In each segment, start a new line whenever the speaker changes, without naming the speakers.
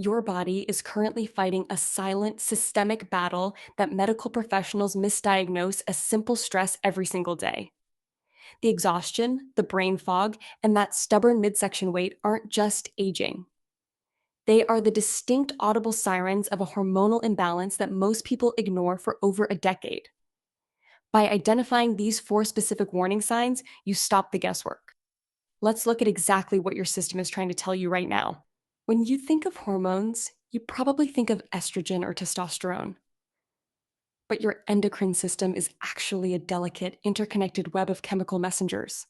Your body is currently fighting a silent, systemic battle that medical professionals misdiagnose as simple stress every single day. The exhaustion, the brain fog, and that stubborn midsection weight aren't just aging. They are the distinct audible sirens of a hormonal imbalance that most people ignore for over a decade. By identifying these four specific warning signs, you stop the guesswork. Let's look at exactly what your system is trying to tell you right now. When you think of hormones, you probably think of estrogen or testosterone. But your endocrine system is actually a delicate, interconnected web of chemical messengers.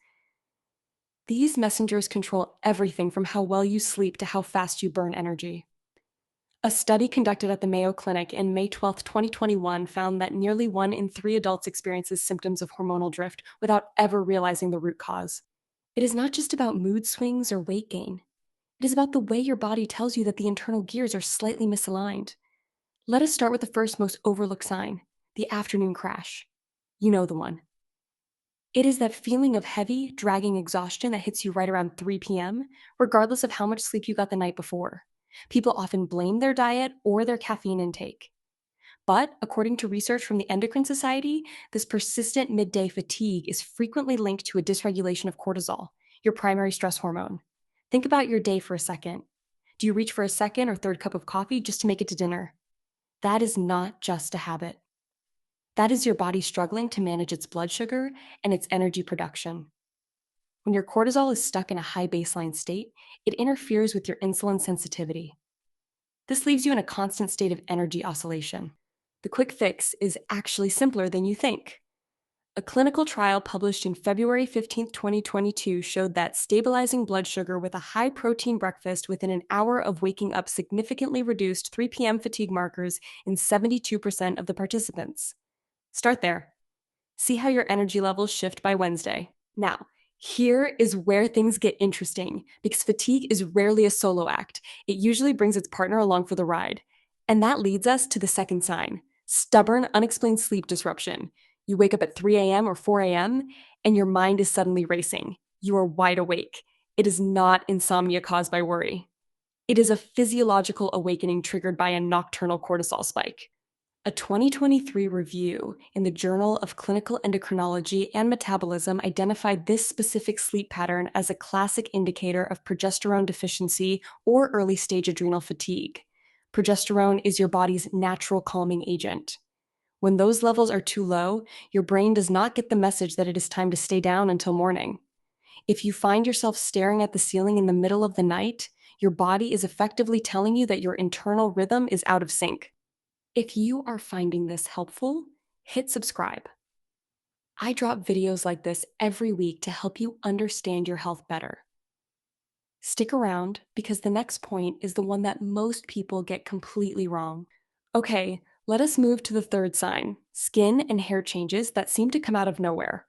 These messengers control everything from how well you sleep to how fast you burn energy. A study conducted at the Mayo Clinic in May 12, 2021 found that nearly 1 in 3 adults experiences symptoms of hormonal drift without ever realizing the root cause. It is not just about mood swings or weight gain. It is about the way your body tells you that the internal gears are slightly misaligned. Let us start with the first most overlooked sign, the afternoon crash. You know the one. It is that feeling of heavy, dragging exhaustion that hits you right around 3 p.m., regardless of how much sleep you got the night before. People often blame their diet or their caffeine intake. But according to research from the Endocrine Society, this persistent midday fatigue is frequently linked to a dysregulation of cortisol, your primary stress hormone. Think about your day for a second. Do you reach for a second or third cup of coffee just to make it to dinner? That is not just a habit. That is your body struggling to manage its blood sugar and its energy production. When your cortisol is stuck in a high baseline state, it interferes with your insulin sensitivity. This leaves you in a constant state of energy oscillation. The quick fix is actually simpler than you think. A clinical trial published in February 15, 2022 showed that stabilizing blood sugar with a high-protein breakfast within an hour of waking up significantly reduced 3 p.m. fatigue markers in 72% of the participants. Start there. See how your energy levels shift by Wednesday. Now, here is where things get interesting because fatigue is rarely a solo act. It usually brings its partner along for the ride. And that leads us to the second sign, stubborn, unexplained sleep disruption. You wake up at 3 a.m. or 4 a.m., and your mind is suddenly racing. You are wide awake. It is not insomnia caused by worry. It is a physiological awakening triggered by a nocturnal cortisol spike. A 2023 review in the Journal of Clinical Endocrinology and Metabolism identified this specific sleep pattern as a classic indicator of progesterone deficiency or early stage adrenal fatigue. Progesterone is your body's natural calming agent. When those levels are too low, your brain does not get the message that it is time to stay down until morning. If you find yourself staring at the ceiling in the middle of the night, your body is effectively telling you that your internal rhythm is out of sync. If you are finding this helpful, hit subscribe. I drop videos like this every week to help you understand your health better. Stick around because the next point is the one that most people get completely wrong. Okay, let us move to the third sign, skin and hair changes that seem to come out of nowhere.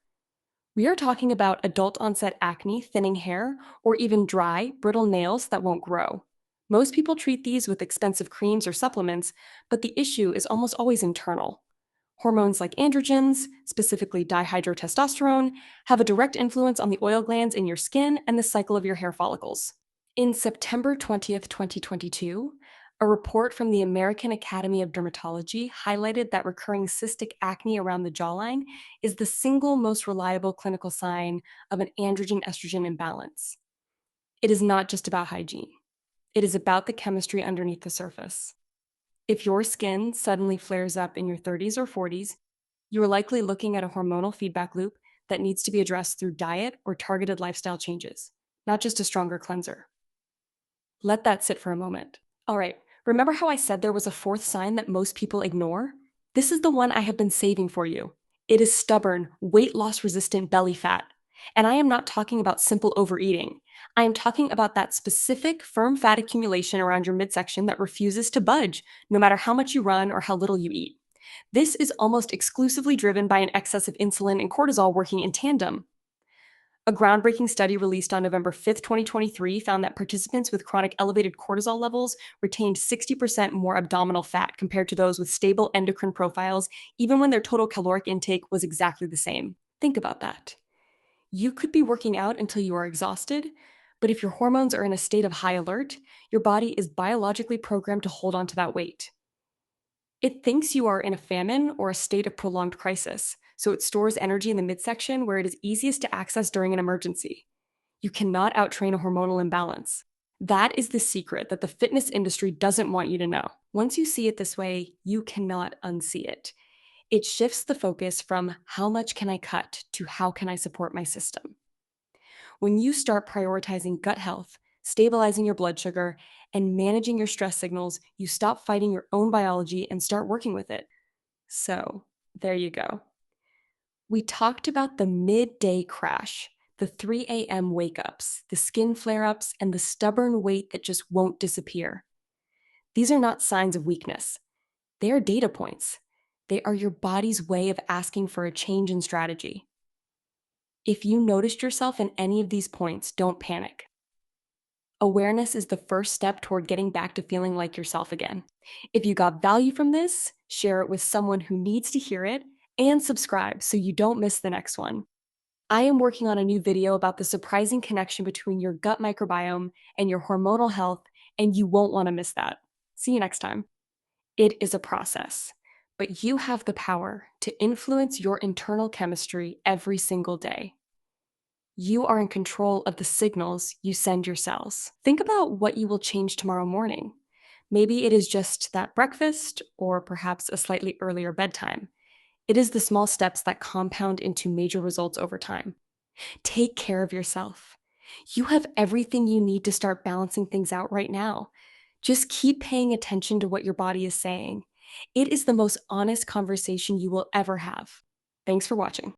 We are talking about adult onset acne, thinning hair, or even dry, brittle nails that won't grow. Most people treat these with expensive creams or supplements, but the issue is almost always internal. Hormones like androgens, specifically dihydrotestosterone, have a direct influence on the oil glands in your skin and the cycle of your hair follicles. In September 20th, 2022, a report from the American Academy of Dermatology highlighted that recurring cystic acne around the jawline is the single most reliable clinical sign of an androgen-estrogen imbalance. It is not just about hygiene. It is about the chemistry underneath the surface. If your skin suddenly flares up in your 30s or 40s, you are likely looking at a hormonal feedback loop that needs to be addressed through diet or targeted lifestyle changes, not just a stronger cleanser. Let that sit for a moment. All right, remember how I said there was a fourth sign that most people ignore? This is the one I have been saving for you. It is stubborn, weight loss resistant belly fat. And I am not talking about simple overeating. I am talking about that specific firm fat accumulation around your midsection that refuses to budge, no matter how much you run or how little you eat. This is almost exclusively driven by an excess of insulin and cortisol working in tandem. A groundbreaking study released on November 5th, 2023 found that participants with chronic elevated cortisol levels retained 60% more abdominal fat compared to those with stable endocrine profiles, even when their total caloric intake was exactly the same. Think about that. You could be working out until you are exhausted, But if your hormones are in a state of high alert, your body is biologically programmed to hold on to that weight. It thinks you are in a famine or a state of prolonged crisis, so it stores energy in the midsection where it is easiest to access during an emergency. You cannot outtrain a hormonal imbalance. That is the secret that the fitness industry doesn't want you to know. Once you see it this way, you cannot unsee it. It shifts the focus from how much can I cut to how can I support my system. When you start prioritizing gut health, stabilizing your blood sugar, and managing your stress signals, you stop fighting your own biology and start working with it. So, there you go. We talked about the midday crash, the 3 a.m. wake ups, the skin flare ups, and the stubborn weight that just won't disappear. These are not signs of weakness, they are data points. They are your body's way of asking for a change in strategy. If you noticed yourself in any of these points, don't panic. Awareness is the first step toward getting back to feeling like yourself again. If you got value from this, share it with someone who needs to hear it, and subscribe so you don't miss the next one. I am working on a new video about the surprising connection between your gut microbiome and your hormonal health, and you won't want to miss that. See you next time. It is a process, but you have the power to influence your internal chemistry every single day. You are in control of the signals you send your cells. Think about what you will change tomorrow morning. Maybe it is just that breakfast, or perhaps a slightly earlier bedtime. It is the small steps that compound into major results over time. Take care of yourself. You have everything you need to start balancing things out right now. Just keep paying attention to what your body is saying. It is the most honest conversation you will ever have. Thanks for watching.